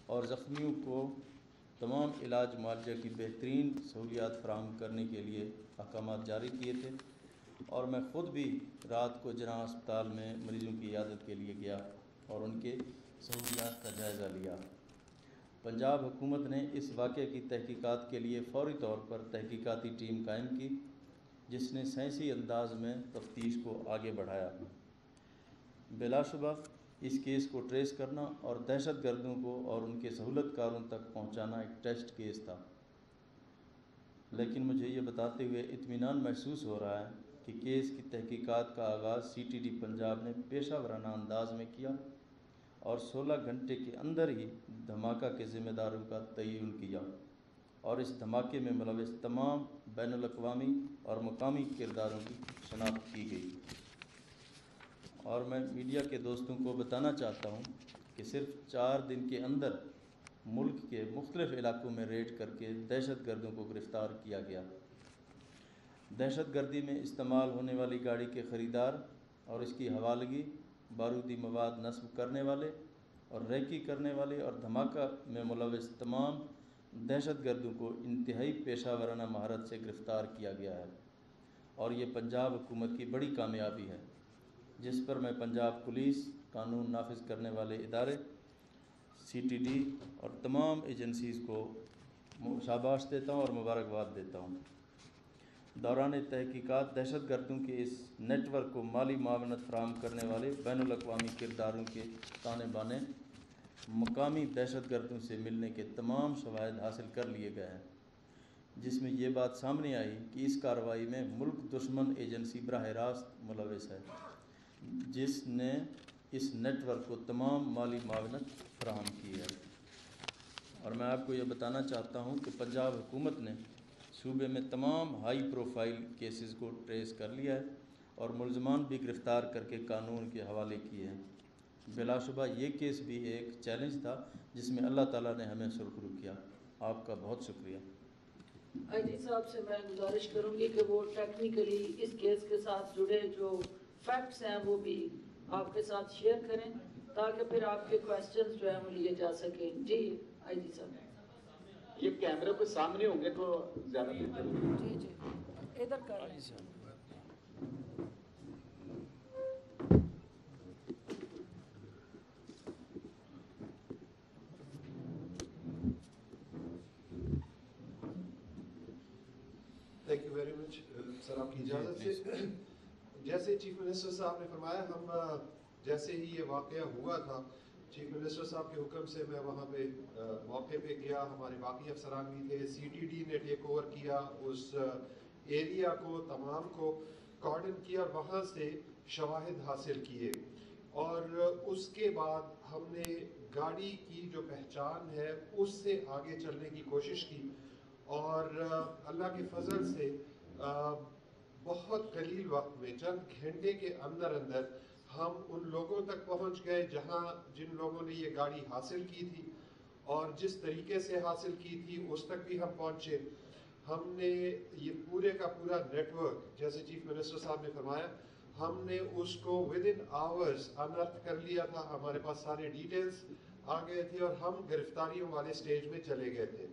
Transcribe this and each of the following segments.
اور زخمیوں کو تمام علاج معالجہ کی بہترین سہولیات فراہم کرنے کے لیے احکامات جاری کیے تھے، اور میں خود بھی رات کو جناح ہسپتال میں مریضوں کی عیادت کے لیے گیا اور ان کے سہولیات کا جائزہ لیا۔ پنجاب حکومت نے اس واقعے کی تحقیقات کے لیے فوری طور پر تحقیقاتی ٹیم قائم کی، جس نے سائنسی انداز میں تفتیش کو آگے بڑھایا۔ بلا شبہ اس کیس کو ٹریس کرنا اور دہشت گردوں کو اور ان کے سہولت کاروں تک پہنچانا ایک ٹیسٹ کیس تھا، لیکن مجھے یہ بتاتے ہوئے اطمینان محسوس ہو رہا ہے کہ کیس کی تحقیقات کا آغاز CTD پنجاب نے پیشہ ورانہ انداز میں کیا اور 16 گھنٹے کے اندر ہی دھماکہ کے ذمہ داروں کا تعین کیا، اور اس دھماکے میں ملوث تمام بین الاقوامی اور مقامی کرداروں کی شناخت کی گئی۔ اور میں میڈیا کے دوستوں کو بتانا چاہتا ہوں کہ صرف 4 دن کے اندر ملک کے مختلف علاقوں میں ریڈ کر کے دہشت گردوں کو گرفتار کیا گیا۔ دہشت گردی میں استعمال ہونے والی گاڑی کے خریدار اور اس کی حوالگی، بارودی مواد نصب کرنے والے اور ریکی کرنے والے اور دھماکہ میں ملوث تمام دہشت گردوں کو انتہائی پیشہ ورانہ مہارت سے گرفتار کیا گیا ہے، اور یہ پنجاب حکومت کی بڑی کامیابی ہے، جس پر میں پنجاب پولیس، قانون نافذ کرنے والے ادارے، CTD اور تمام ایجنسیز کو شاباش دیتا ہوں اور مبارکباد دیتا ہوں۔ دوران تحقیقات دہشت گردوں کے اس نیٹ ورک کو مالی معاونت فراہم کرنے والے بین الاقوامی کرداروں کے تانے بانے مقامی دہشت گردوں سے ملنے کے تمام شواہد حاصل کر لیے گئے ہیں، جس میں یہ بات سامنے آئی کہ اس کارروائی میں ملک دشمن ایجنسی براہ راست ملوث ہے، جس نے اس نیٹ ورک کو تمام مالی معاونت فراہم کی ہے۔ اور میں آپ کو یہ بتانا چاہتا ہوں کہ پنجاب حکومت نے صوبے میں تمام ہائی پروفائل کیسز کو ٹریس کر لیا ہے اور ملزمان بھی گرفتار کر کے قانون کے حوالے کیے ہیں۔ بلا شبہ یہ کیس بھی ایک چیلنج تھا جس میں اللہ تعالیٰ نے ہمیں سرخرو کیا۔ آپ کا بہت شکریہ۔ IGP صاحب سے میں گزارش کروں گی کہ وہ ٹیکنیکلی اس کیس کے ساتھ جڑے جو فیکٹس ہیں وہ بھی آپ کے ساتھ شیئر کریں تاکہ پھر آپ کے کویسچنز جو ہیں وہ لیے جا سکیں۔ جی IGP صاحب، یہ کیمرے پہ سامنے ہوں گے تو زیادہ بہتر ہوگا۔ جی جی ادھر کر لیں۔ تھینک یو ویری مچ سر، آپ کی اجازت سے جیسے چیف منسٹر صاحب نے فرمایا، ہم جیسے ہی یہ واقعہ ہوا تھا چیف منسٹر صاحب کے حکم سے میں وہاں پہ موقع پہ گیا، ہمارے باقی افسران بھی تھے، CTD نے ٹیک اوور کیا اس ایریا کو، تمام کو کارڈن کیا اور وہاں سے شواہد حاصل کیے، اور اس کے بعد ہم نے گاڑی کی جو پہچان ہے اس سے آگے چلنے کی کوشش کی، اور اللہ کے فضل سے بہت قلیل وقت میں، چند گھنٹے کے اندر اندر ہم ان لوگوں تک پہنچ گئے جن لوگوں نے یہ گاڑی حاصل کی تھی، اور جس طریقے سے حاصل کی تھی اس تک بھی ہم پہنچے۔ ہم نے یہ پورے کا پورا نیٹ ورک، جیسے چیف منسٹر صاحب نے فرمایا، ہم نے اس کو ود ان آورز انرتھ کر لیا تھا، ہمارے پاس سارے ڈیٹیلز آ گئے تھے اور ہم گرفتاریوں والے سٹیج میں چلے گئے تھے۔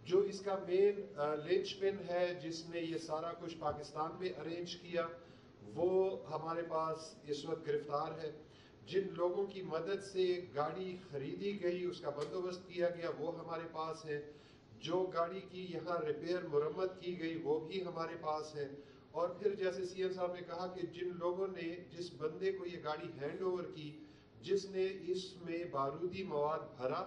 جو اس کا مین لنچ پن ہے جس نے یہ سارا کچھ پاکستان میں ارینج کیا، وہ ہمارے پاس اس وقت گرفتار ہے۔ جن لوگوں کی مدد سے گاڑی خریدی گئی، اس کا بندوبست کیا گیا، وہ ہمارے پاس ہے۔ جو گاڑی کی یہاں ریپیئر مرمت کی گئی وہ بھی ہمارے پاس ہے۔ اور پھر جیسے CM صاحب نے کہا کہ جن لوگوں نے، جس بندے کو یہ گاڑی ہینڈ اوور کی، جس نے اس میں بارودی مواد بھرا،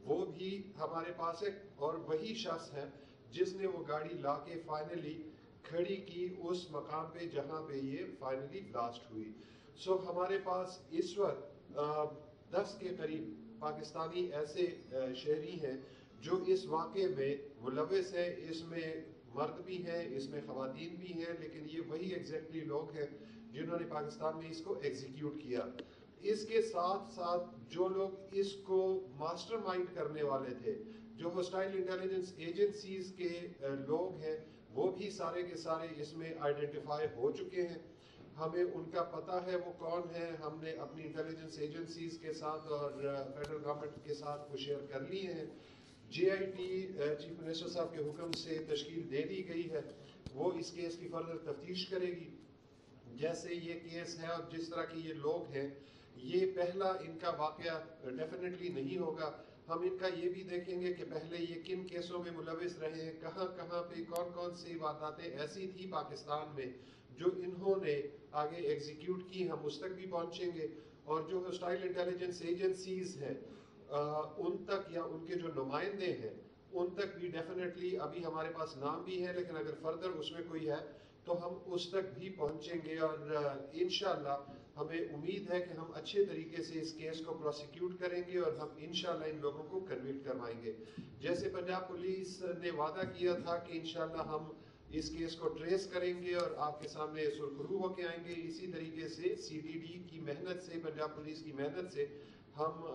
وہ بھی ہمارے پاس ہے، اور وہی شخص ہے جس نے وہ گاڑی لا کے فائنلی کھڑی کی اس مقام پہ جہاں پہ یہ فائنلی بلاسٹ ہوئی۔ سو ہمارے پاس اس وقت 10 کے قریب پاکستانی ایسے شہری ہیں جو اس واقعے میں ملوث ہیں۔ اس میں مرد بھی ہیں، اس میں خواتین بھی ہیں، لیکن یہ وہی ایگزیکٹلی لوگ ہیں جنہوں نے پاکستان میں اس کو ایگزیکیوٹ کیا۔ اس کے ساتھ ساتھ جو لوگ اس کو ماسٹر مائنڈ کرنے والے تھے، جو ہوسٹائل انٹیلیجنس ایجنسیز کے لوگ ہیں، وہ بھی سارے کے سارے اس میں آئیڈینٹیفائی ہو چکے ہیں۔ ہمیں ان کا پتہ ہے وہ کون ہے. ہم نے اپنی انٹیلیجنس ایجنسیز کے ساتھ اور فیڈرل گورنمنٹ کے ساتھ وہ شیئر کر لی ہیں. JIT چیف منسٹر صاحب کے حکم سے تشکیل دے دی گئی ہے. وہ اس کیس کی فردر تفتیش کرے گی. جیسے یہ کیس ہے اور جس طرح کے یہ لوگ ہیں, یہ پہلا ان کا واقعہ ڈیفینیٹلی نہیں ہوگا. ہم ان کا یہ بھی دیکھیں گے کہ پہلے یہ کن کیسوں میں ملوث رہے ہیں, کہاں کہاں پہ کون کون سی وارداتیں ایسی تھی پاکستان میں جو انہوں نے آگے ایگزیکیوٹ کی. ہم اس تک بھی پہنچیں گے. اور جو ہاسٹائل انٹیلیجنس ایجنسیز ہیں ان تک, یا ان کے جو نمائندے ہیں ان تک بھی ڈیفینیٹلی ابھی ہمارے پاس نام بھی ہے, لیکن اگر فردر اس میں کوئی ہے تو ہم اس تک بھی پہنچیں گے. اور انشاءاللہ ہمیں امید ہے کہ ہم اچھے طریقے سے اس کیس کو پروسیکیوٹ کریں گے اور ہم انشاءاللہ ان لوگوں کو کنوکٹ کروائیں گے. جیسے پنجاب پولیس نے وعدہ کیا تھا کہ انشاءاللہ ہم اس کیس کو ٹریس کریں گے اور آپ کے سامنے سرخرو ہو کے آئیں گے, اسی طریقے سے CTD کی محنت سے, پنجاب پولیس کی محنت سے ہم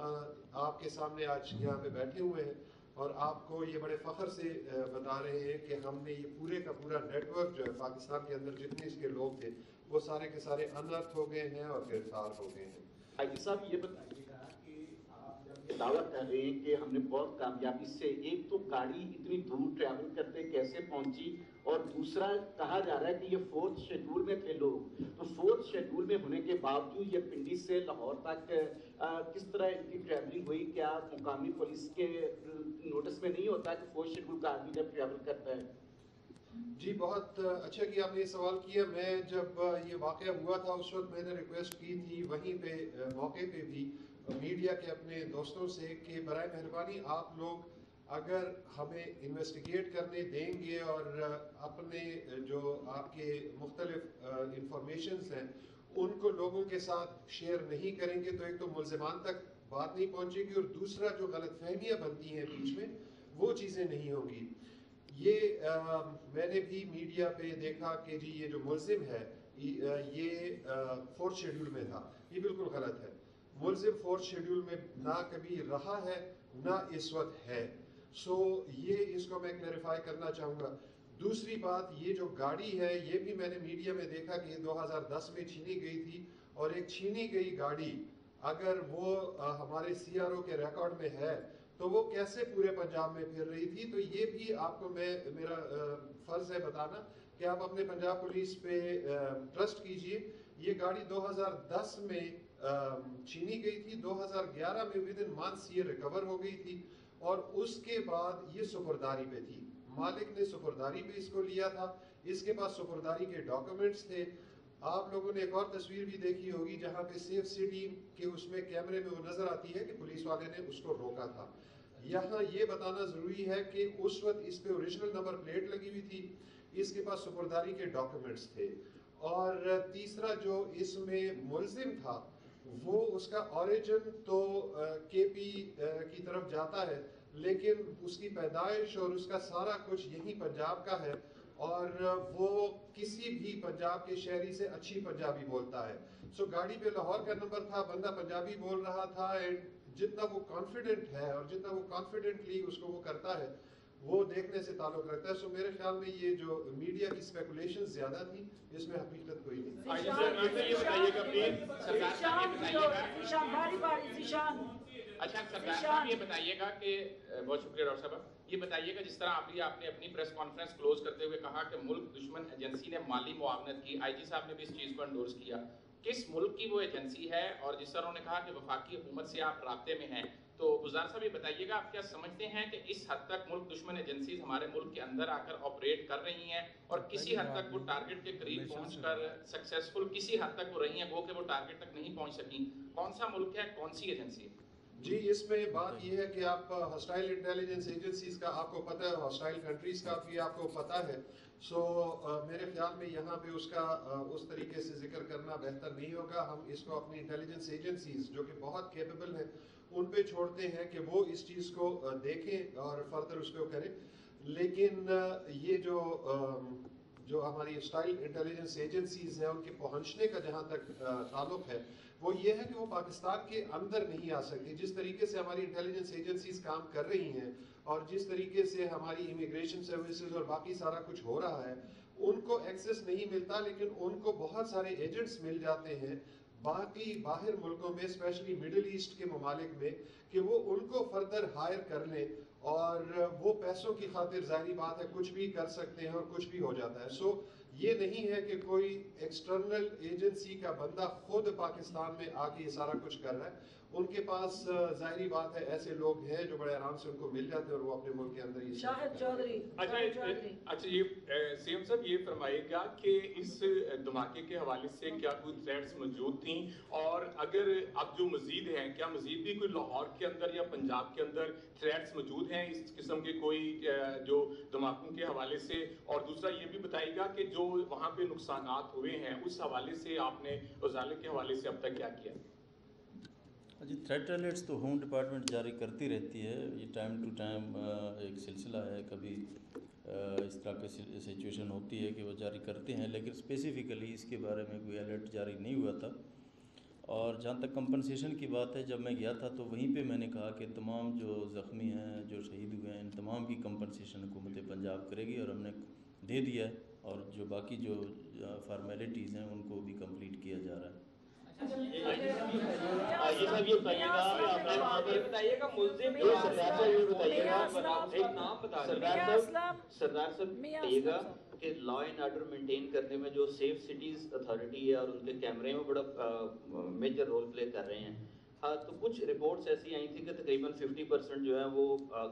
آپ کے سامنے آج یہاں پہ بیٹھے ہوئے ہیں اور آپ کو یہ بڑے فخر سے بتا رہے ہیں کہ ہم نے یہ پورے کا پورا نیٹ ورک جو ہے پاکستان کے اندر جتنے اس کے لوگ تھے وہ سارے کے سارے انرتھ ہو گئے ہیں اور گرفتار ہو گئے ہیں. حاجی صاحب یہ بتائیے گا کہ آپ جب یہ دعویٰ کر رہے ہیں کہ ہم نے بہت کامیابی سے, ایک تو گاڑی اتنی دور ٹریول کرتے کیسے پہنچی, اور دوسرا کہا جا رہا ہے کہ یہ 4تھ شیڈول میں تھے لوگ, تو 4تھ شیڈول میں ہونے کے باوجود یہ پنڈی سے لاہور تک کس طرح ان کی ٹریولنگ ہوئی؟ کیا مقامی پولیس کے نوٹس میں نہیں ہوتا کہ 4تھ شیڈول کا آدمی جب ٹریول کرتا ہے؟ جی بہت اچھا کہ آپ نے یہ سوال کیا. میں جب یہ واقعہ ہوا تھا اس وقت میں نے ریکویسٹ کی تھی وہیں پہ موقع پہ بھی میڈیا کے اپنے دوستوں سے کہ برائے مہربانی آپ لوگ اگر ہمیں انویسٹیگیٹ کرنے دیں گے اور اپنے جو آپ کے مختلف انفارمیشنز ہیں ان کو لوگوں کے ساتھ شیئر نہیں کریں گے تو ایک تو ملزمان تک بات نہیں پہنچے گی اور دوسرا جو غلط فہمیاں بنتی ہیں بیچ میں وہ چیزیں نہیں ہوں گی. یہ میں نے بھی میڈیا پہ دیکھا کہ جی یہ جو ملزم ہے یہ 4تھ شیڈول میں تھا. یہ بالکل غلط ہے. ملزم 4تھ شیڈول میں نہ کبھی رہا ہے نہ اس وقت ہے. سو یہ اس کو میں کلیریفائی کرنا چاہوں گا. دوسری بات, یہ جو گاڑی ہے یہ بھی میں نے میڈیا میں دیکھا کہ یہ 2010 میں چھینی گئی تھی, اور ایک چھینی گئی گاڑی اگر وہ ہمارے CRO کے ریکارڈ میں ہے تو وہ کیسے پورے پنجاب میں پھر رہی تھی. تو یہ بھی آپ کو میرا فرض ہے بتانا کہ آپ اپنے پنجاب پولیس پہ ٹرسٹ کیجئے. یہ گاڑی 2010 میں چھینی گئی تھی, 2011 میں ودن مانتھس یہ ریکور ہو گئی تھی, اور اس کے بعد یہ سپرداری پہ تھی. مالک نے سپرداری پہ اس کو لیا تھا, اس کے پاس سپرداری کے ڈاکومنٹس تھے. آپ لوگوں نے ایک اور تصویر بھی دیکھی ہوگی جہاں پہ سیف سٹی کے اس میں کیمرے میں وہ نظر آتی ہے کہ پولیس والے نے اس کو روکا تھا. یہاں یہ بتانا ضروری ہے کہ اس وقت اس پہ اوریجنل نمبر پلیٹ لگی ہوئی تھی, اس کے پاس سپرداری کے ڈاکومنٹس تھے. اور تیسرا جو اس میں ملزم تھا وہ اس کا اوریجن تو KP کی طرف جاتا ہے لیکن اس کی پیدائش اور اس کا سارا کچھ یہی پنجاب کا ہے, اور وہ کسی بھی پنجاب کے شہری سے اچھی پنجابی بولتا ہے. سو گاڑی پہ لاہور کا نمبر تھا, بندہ پنجابی بول رہا تھا, اینڈ جتنا وہ کانفیڈنٹ ہے اور جتنا وہ کانفیڈنٹلی اس کو وہ کرتا ہے وہ دیکھنے سے تعلق رکھتا ہے. سو میرے خیال میں یہ جو میڈیا کی اسپیکولیشن زیادہ تھی, اس میں حقیقت کوئی نہیں. اچھا سردار صاحب یہ بتائیے گا کہ, بہت شکریہ ڈاکٹر صاحب, یہ بتائیے گا جس طرح آپ نے اپنی پریس کانفرنس کلوز کرتے ہوئے کہا کہ ملک دشمن ایجنسی نے مالی معاونت کی, IG صاحب نے بھی اس چیز کو انڈورس کیا, کس ملک کی وہ ایجنسی ہے؟ اور جس طرح انہوں نے کہا کہ وفاقی حکومت سے آپ رابطے میں ہیں, تو گزار صاحب یہ بتائیے گا آپ کیا سمجھتے ہیں کہ اس حد تک ملک دشمن ایجنسیز ہمارے ملک کے اندر آ کر آپریٹ کر رہی ہیں, اور کسی حد تک وہ ٹارگٹ کے قریب پہنچ کر سکسیسفل کسی حد تک وہ رہی ہیں, وہ کہ وہ ٹارگٹ تک نہیں پہنچ سکیں؟ کون سا ملک ہے, کون سی ایجنسی ہے؟ جی اس میں بات یہ ہے کہ آپ ہاسٹائل انٹیلیجنس ایجنسیز کا آپ کو پتہ ہے, ہاسٹائل کنٹریز کا بھی آپ کو پتہ ہے. سو میرے خیال میں یہاں پہ اس کا اس طریقے سے ذکر کرنا بہتر نہیں ہوگا. ہم اس کو اپنی انٹیلیجنس ایجنسیز جو کہ بہت کیپیبل ہیں ان پہ چھوڑتے ہیں کہ وہ اس چیز کو دیکھیں اور فردر اس کو کریں. لیکن یہ جو ہماری ہاسٹائل انٹیلیجنس ایجنسیز ہیں ان کے پہنچنے کا جہاں تک تعلق ہے وہ یہ ہے کہ وہ پاکستان کے اندر نہیں آ سکتی. جس طریقے سے ہماری انٹیلیجنس ایجنسیز کام کر رہی ہیں اور جس طریقے سے ہماری امیگریشن سروسز اور باقی سارا کچھ ہو رہا ہے, ان کو ایکسس نہیں ملتا, لیکن ان کو بہت سارے ایجنٹس مل جاتے ہیں باقی باہر ملکوں میں, اسپیشلی مڈل ایسٹ کے ممالک میں, کہ وہ ان کو فردر ہائر کر لیں, اور وہ پیسوں کی خاطر ظاہری بات ہے کچھ بھی کر سکتے ہیں اور کچھ بھی ہو جاتا ہے. سو یہ نہیں ہے کہ کوئی ایکسٹرنل ایجنسی کا بندہ خود پاکستان میں آ کے یہ سارا کچھ کر رہا ہے. ان کے پاس ظاہری بات ہے ایسے لوگ ہیں جو بڑے آرام سے ان کو مل جاتے ہیں اور وہ اپنے ملک کے اندر یہ شاہد چودھری. اچھا یہ سی ایم صاحب یہ فرمائے گا کہ اس دھماکے کے حوالے سے کیا کوئی تھریٹس موجود تھیں, اور اگر اب جو مزید ہیں کیا مزید بھی کوئی لاہور کے اندر یا پنجاب کے اندر تھریٹس موجود ہیں اس قسم کے کوئی جو دھماکوں کے حوالے سے؟ اور دوسرا یہ بھی بتائیے گا کہ جو وہاں پہ نقصانات ہوئے ہیں اس حوالے سے آپ نے ازالے کے حوالے سے اب تک کیا کیا؟ جی تھریٹ الرٹس تو ہوم ڈپارٹمنٹ جاری کرتی رہتی ہے, یہ ٹائم ٹو ٹائم ایک سلسلہ ہے, کبھی اس طرح کی سچویشن ہوتی ہے کہ وہ جاری کرتے ہیں, لیکن اسپیسیفکلی اس کے بارے میں کوئی الرٹ جاری نہیں ہوا تھا. اور جہاں تک کمپنسیشن کی بات ہے, جب میں گیا تھا تو وہیں پہ میں نے کہا کہ تمام جو زخمی ہیں, جو شہید ہوئے ہیں, ان تمام کی کمپنسیشن حکومت پنجاب کرے گی, اور ہم نے دے دیا ہے, اور جو باقی جو فارمیلٹیز ہیں ان کو بھی کمپلیٹ کیا جا رہا ہے. سردار صاحب کہ لا اینڈ آرڈر مینٹین کرنے میں جو سیف سٹیز اتھارٹی ہے اور ان کے کیمرے میں بڑا میجر رول پلے کر رہے ہیں, ہاں تو کچھ رپورٹس ایسی آئی تھیں کہ تقریباً 50% جو ہے وہ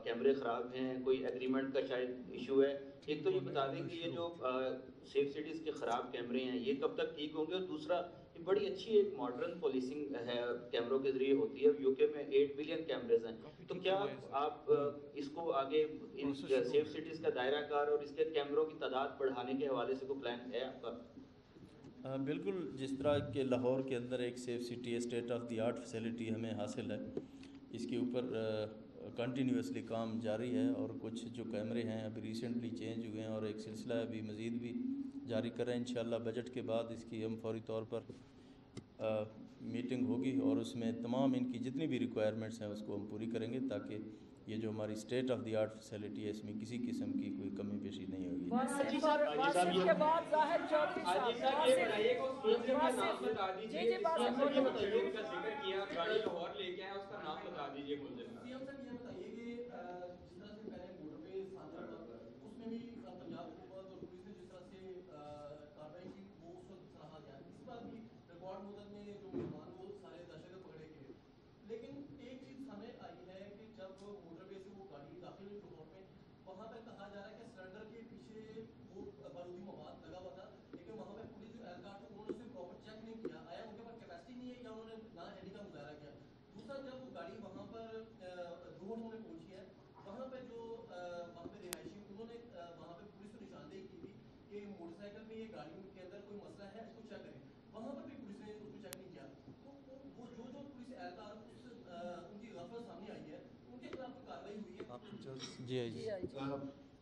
کیمرے خراب ہیں, کوئی ایگریمنٹ کا شاید ایشو ہے. ایک تو یہ بتا دیں کہ یہ جو سیف سٹیز کے خراب کیمرے ہیں یہ کب تک ٹھیک ہوں گے, اور دوسرا یہ بڑی اچھی ایک ماڈرن پولیسنگ ہے کیمروں کے ذریعے ہوتی ہے, یو کے میں 8 بلین کیمرز ہیں, تو کیا آپ اس کو آگے ان سیف سٹیز کا دائرہ کار اور اس کے کیمروں کی تعداد بڑھانے کے حوالے سے کوئی پلان ہے آپ کا؟ بالکل, جس طرح کہ لاہور کے اندر ایک safe city state of the art facility ہمیں حاصل ہے, اس کے اوپر کنٹینیوسلی کام جاری ہے, اور کچھ جو کیمرے ہیں ابھی ریسنٹلی چینج ہوئے ہیں, اور ایک سلسلہ ابھی مزید بھی جاری کر رہے ہیں. انشاءاللہ بجٹ کے بعد اس کی ہم فوری طور پر میٹنگ ہوگی, اور اس میں تمام ان کی جتنی بھی ریکوائرمنٹس ہیں اس کو ہم پوری کریں گے, تاکہ یہ جو ہماری state of the art facility ہے اس میں کسی قسم کی کوئی کمی پیشی نہیں ہوگی.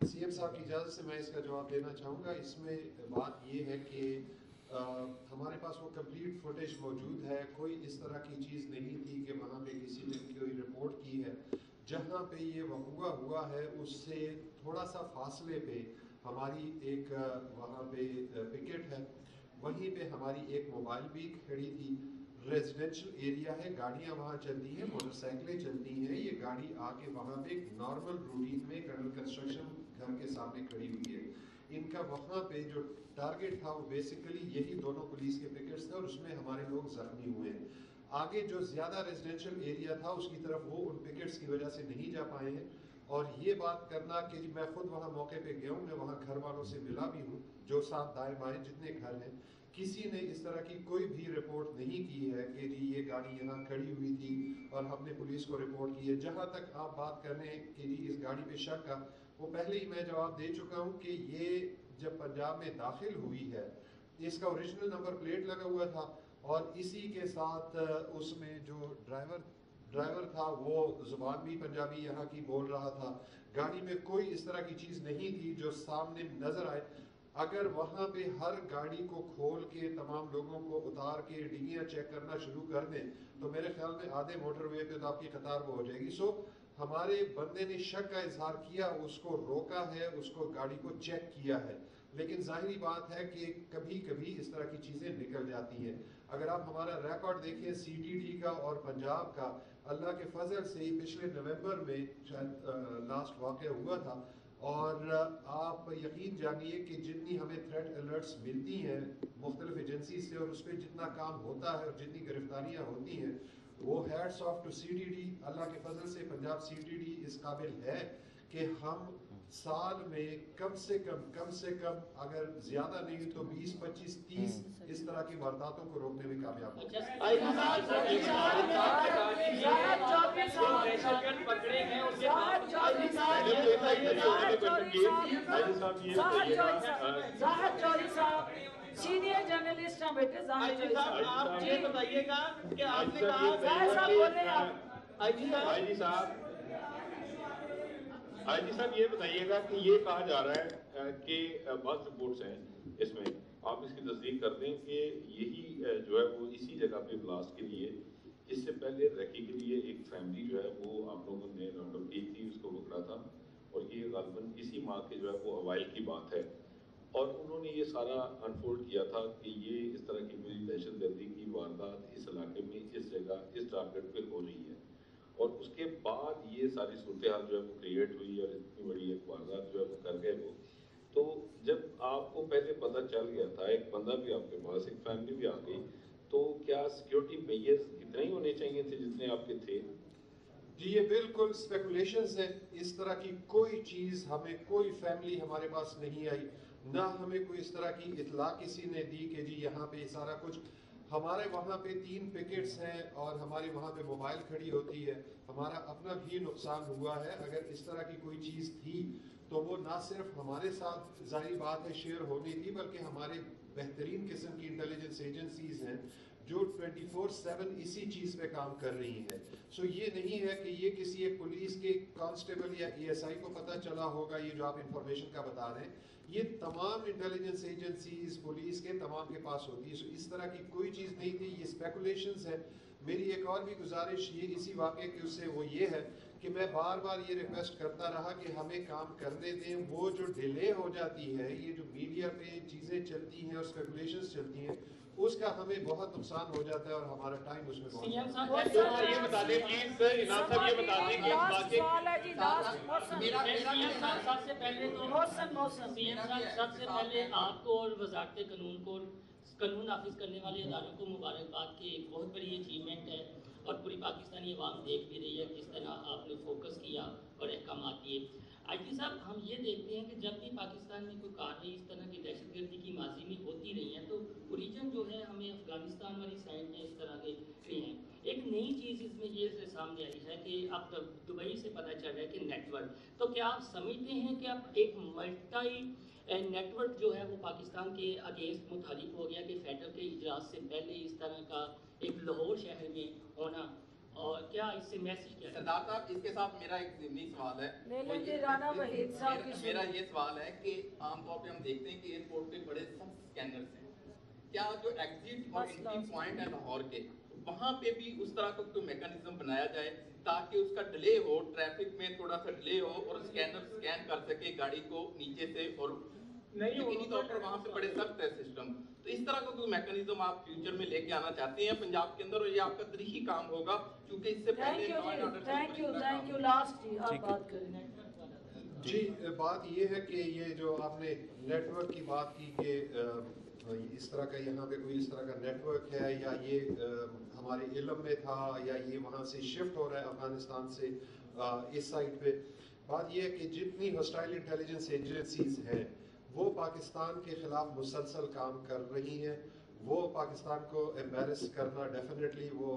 سی ایم صاحب کی اجازت سے میں اس کا جواب دینا چاہوں گا. اس میں بات یہ ہے کہ ہمارے پاس وہ کمپلیٹ فوٹیج موجود ہے, کوئی اس طرح کی چیز نہیں تھی کہ وہاں پہ کسی نے کوئی رپورٹ کی ہے. جہاں پہ یہ وقوع ہوا ہے اس سے تھوڑا سا فاصلے پہ ہماری ایک وہاں پہ پکٹ ہے, وہیں پہ ہماری ایک موبائل بھی کھڑی تھی. ریزیڈینشل ایریا ہے, گاڑیاں وہاں چلتی ہیں, موٹر سائیکلیں چلتی ہیں, یہ گاڑی آ کے وہاں پہ ایک نارمل روٹین میں انڈر کنسٹرکشن گھر کے سامنے کھڑی ہوئی ہے. ان کا وہاں پہ جو ٹارگٹ تھا وہ بیسیکلی یہی دونوں پولیس کے پکٹس تھے, اور اس میں ہمارے لوگ زخمی ہوئے ہیں. آگے جو زیادہ ریزیڈینشل ایریا تھا اس کی طرف وہ ان پکٹس کی وجہ سے نہیں جا پائے ہیں. اور یہ بات کرنا کہ میں خود وہاں موقع پہ گیا ہوں, میں وہاں گھر والوں سے ملا بھی ہوں, جو ساتھ دائیں بائیں جتنے گھر ہیں, کسی نے اس طرح کی کوئی بھی رپورٹ نہیں کی ہے کہ جی یہ گاڑی یہاں کھڑی ہوئی تھی اور ہم نے پولیس کو رپورٹ کی ہے. جہاں تک آپ بات کر رہے ہیں کہ جی اس گاڑی پہ شک کا, وہ پہلے ہی میں جواب دے چکا ہوں کہ یہ جب پنجاب میں داخل ہوئی ہے اس کا اوریجنل نمبر پلیٹ لگا ہوا تھا, اور اسی کے ساتھ اس میں جو ڈرائیور تھا وہ زبان بھی پنجابی یہاں کی بول رہا تھا. گاڑی میں کوئی اس طرح کی چیز نہیں تھی جو سامنے نظر آئے. اگر وہاں پہ ہر گاڑی کو کھول کے تمام لوگوں کو اتار کے ڈگیاں چیک کرنا شروع کر دیں تو میرے خیال میں آدھے موٹر وے پہ تو آپ کی قطار وہ ہو جائے گی. سو ہمارے بندے نے شک کا اظہار کیا, اس کو روکا ہے, اس کو گاڑی کو چیک کیا ہے. لیکن ظاہری بات ہے کہ کبھی کبھی اس طرح کی چیزیں نکل جاتی ہیں. اگر آپ ہمارا ریکارڈ دیکھیں سی ٹی ڈی کا اور پنجاب کا, اللہ کے فضل سے ہی پچھلے نومبر میں شاید لاسٹ واقعہ ہوا تھا, اور آپ یقین جانیے کہ جتنی ہمیں تھریٹ الرٹس ملتی ہیں مختلف ایجنسی سے اور اس پہ جتنا کام ہوتا ہے اور جتنی گرفتاریاں ہوتی ہیں, وہ heads of to C T D. اللہ کے فضل سے پنجاب سی ٹی ڈی اس قابل ہے کہ ہم سال میں کم سے کم اگر زیادہ نہیں تو 20 25 30 اس طرح کی وارداتوں کو روکنے میں کامیاب ہو. سینئر جرنلسٹ ہیں بیٹے آئی جی صاحب آپ یہ بتائیے گا کہ آپ نے کہا آئی جی صاحب یہ بتائیے گا کہ یہ کہا جا رہا ہے کہ بعض رپورٹس ہیں اس میں, آپ اس کی تصدیق کر دیں کہ یہی جو ہے وہ اسی جگہ پہ بلاسٹ کے لیے اس سے پہلے ریکی کے لیے ایک فیملی جو ہے وہ آپ لوگوں نے راؤنڈ اپ کی تھی, اس کو پکڑا تھا, اور یہ غالباً اسی ماہ کے جو ہے وہ اوائل کی بات ہے, اور انہوں نے یہ سارا انفولڈ کیا تھا کہ یہ اس طرح کی کوئی دہشت گردی کی واردات اس علاقے میں اس جگہ اس ٹارگٹ پہ ہو رہی ہے, اور اس کے بعد یہ ساری صورتحال جو ہے وہ کریٹ ہوئی اور اتنی بڑی ایک واردات جو ہے وہ کر گئے وہ. تو جب آپ کو پہلے پتہ چل گیا تھا, ایک بندہ بھی آپ کے پاس, ایک فیملی بھی آ گئی, تو کیا سیکیورٹی میجرز اتنے ہی ہونے چاہیے تھے جتنے آپ کے تھے؟ جی یہ بالکل اسپیکولیشنز ہیں, اس طرح کی کوئی چیز ہمیں, کوئی فیملی ہمارے پاس نہیں آئی, نہ ہمیں کوئی اس طرح کی اطلاع کسی نے دی کہ جی یہاں پہ سارا کچھ. ہمارے وہاں پہ 3 پکٹس ہیں اور ہماری وہاں پہ موبائل کھڑی ہوتی ہے, ہمارا اپنا بھی نقصان ہوا ہے. اگر اس طرح کی کوئی چیز تھی تو وہ نہ صرف ہمارے ساتھ ظاہری بات ہے شیئر ہونی تھی, بلکہ ہمارے بہترین قسم کی انٹیلیجنس ایجنسیز ہیں جو 24/7 اسی چیز پہ کام کر رہی ہیں. سو یہ نہیں ہے کہ یہ کسی ایک پولیس کے کانسٹیبل یا ای ایس آئی کو پتہ چلا ہوگا یہ جو آپ انفارمیشن کا بتا رہے ہیں, یہ تمام انٹیلیجنس ایجنسیز پولیس کے تمام کے پاس ہوتی ہے. سو اس طرح کی کوئی چیز نہیں تھی, یہ اسپیکولیشنز ہیں. میری ایک اور بھی گزارش یہ اسی واقعے کی اس سے وہ یہ ہے کہ میں بار بار یہ ریکویسٹ کرتا رہا کہ ہمیں کام کرنے دیں. وہ جو ڈیلے ہو جاتی ہے, یہ جو میڈیا پہ چیزیں چلتی ہیں اور اسپیکولیشنز چلتی ہیں, اس کا ہمیں بہت نقصان ہو جاتا ہے اور ہمارا ٹائم اس میں بہت یہ بتا دیں پلیز انعام صاحب, یہ بتا دیں کہ اس واقعے سب سے پہلے تو سب سے پہلے آپ کو اور وزارت قانون کو, قانون نافذ کرنے والے اداروں کو مبارکباد کی ایک بہت بڑی اچیومنٹ ہے, اور پوری پاکستانی عوام دیکھ بھی رہی ہے کس طرح آپ نے فوکس کیا اور احکامات دیے. آئی جی صاحب ہم یہ دیکھتے ہیں کہ جب بھی پاکستان میں کوئی کارروائی اس طرح کی دہشت گردی کی ماضی میں ہوتی رہی ہیں تو اوریجن جو ہے ہمیں افغانستان والی سائڈ میں اس طرح کے رہے ہیں. ایک نئی چیز اس میں یہ سامنے آئی ہے کہ اب دبئی سے پتہ چل رہا ہے کہ نیٹ ورک, تو کیا آپ سمجھتے ہیں کہ اب ایک ملٹائی نیٹ ورک جو ہے وہ پاکستان کے اگینسٹ متحرک ہو گیا کہ فیڈرل کے اجلاس سے پہلے اس طرح کا ایک لاہور شہر میں ہونا, اور کیا اس سے میسج کیا ہے؟ سردار صاحب اس کے ساتھ میرا ایک ضمنی سوال ہے, میرا یہ سوال ہے کہ عام طور پہ ہم دیکھتے ہیں کہ ایئرپورٹ پہ بڑے سخت اسکینرز ہیں, کیا جو ایگزٹ اور انٹری پوائنٹ ہے لاہور کے وہاں پہ بھی اس طرح کا کوئی میکانزم بنایا جائے تاکہ اس کا ڈیلے ہو, ٹریفک میں تھوڑا سا ڈیلے ہو اور اسکینر اسکین کر سکے گاڑی کو نیچے سے, اور یقینی طور پر وہاں پہ بڑے سخت ہے سسٹم. تو اس طرح کا کوئی میکانزم آپ فیوچر میں لے کے آنا چاہتے ہیں پنجاب کے اندر, اور یہ آپ کا تاریخی کام ہوگا کیونکہ اس سے پہلے تھینک یو لاسٹ آپ بات کریں. جی بات یہ ہے کہ یہ جو آپ نے نیٹ ورک کی بات کی کہ اس طرح کا یہاں پہ کوئی اس طرح کا نیٹ ورک ہے یا یہ ہمارے علم میں تھا یا یہ وہاں سے شفٹ ہو رہا ہے افغانستان سے اس سائٹ پہ. بات یہ ہے کہ جتنی ہاسٹائل انٹیلیجنس ایجنسیز ہیں وہ پاکستان کے خلاف مسلسل کام کر رہی ہیں. وہ پاکستان کو ایمبیرس کرنا ڈیفینیٹلی وہ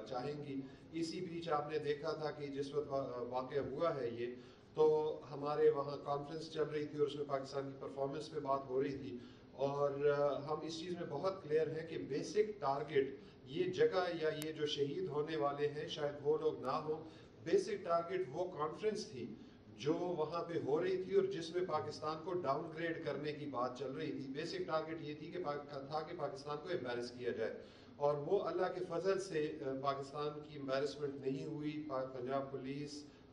چاہیں گی. اسی بیچ آپ نے دیکھا تھا کہ جس وقت واقعہ ہوا ہے یہ, تو ہمارے وہاں کانفرنس چل رہی تھی اور اس میں پاکستان کی پرفارمنس پہ بات ہو رہی تھی, اور ہم اس چیز میں بہت کلیئر ہیں کہ بیسک ٹارگٹ یہ جگہ یا یہ جو شہید ہونے والے ہیں شاید وہ لوگ نہ ہوں. بیسک ٹارگٹ وہ کانفرنس تھی جو وہاں پہ ہو رہی تھی اور جس میں پاکستان کو ڈاؤن گریڈ کرنے کی بات چل رہی تھی. بیسک ٹارگٹ یہ تھی کہ پاکستان کو ایمبیرس کیا جائے, اور وہ اللہ کے فضل سے پاکستان کی ایمبیرسمنٹ نہیں ہوئی. پنجاب پولیس